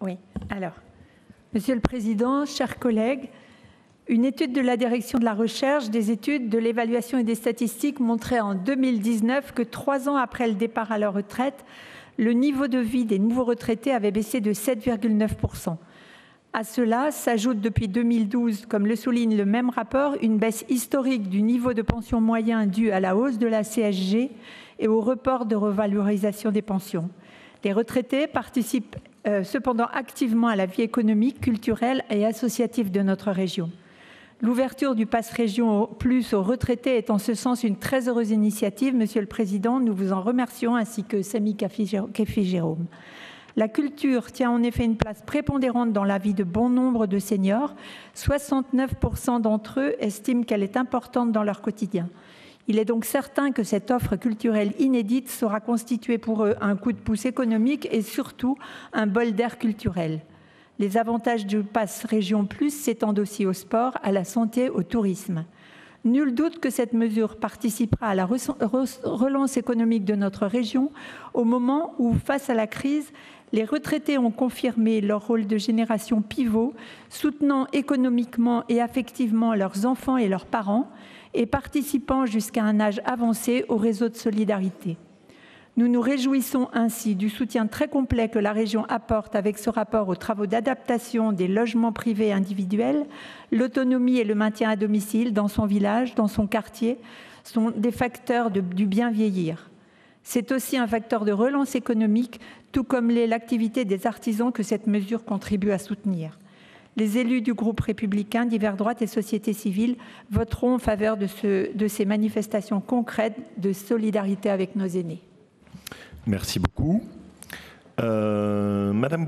Oui, alors, Monsieur le Président, chers collègues, une étude de la Direction de la Recherche, des Études, de l'Évaluation et des Statistiques montrait en 2019 que 3 ans après le départ à la retraite, le niveau de vie des nouveaux retraités avait baissé de 7,9%. À cela s'ajoute depuis 2012, comme le souligne le même rapport, une baisse historique du niveau de pension moyen due à la hausse de la CSG et au report de revalorisation des pensions. Les retraités participent cependant activement à la vie économique, culturelle et associative de notre région. L'ouverture du Pass Région Plus aux retraités est en ce sens une très heureuse initiative. Monsieur le Président, nous vous en remercions, ainsi que Samy Kefi-Jérôme. La culture tient en effet une place prépondérante dans la vie de bon nombre de seniors. 69% d'entre eux estiment qu'elle est importante dans leur quotidien. Il est donc certain que cette offre culturelle inédite saura constituer pour eux un coup de pouce économique et surtout un bol d'air culturel. Les avantages du Pass Région Plus s'étendent aussi au sport, à la santé, au tourisme. Nul doute que cette mesure participera à la relance économique de notre région au moment où, face à la crise, les retraités ont confirmé leur rôle de génération pivot, soutenant économiquement et affectivement leurs enfants et leurs parents et participant jusqu'à un âge avancé au réseau de solidarité. Nous nous réjouissons ainsi du soutien très complet que la région apporte avec ce rapport aux travaux d'adaptation des logements privés individuels. L'autonomie et le maintien à domicile dans son village, dans son quartier, sont des facteurs du bien vieillir. C'est aussi un facteur de relance économique, tout comme l'est l'activité des artisans que cette mesure contribue à soutenir. Les élus du groupe républicain, divers droite et société civile voteront en faveur de ces manifestations concrètes de solidarité avec nos aînés. Merci beaucoup. Madame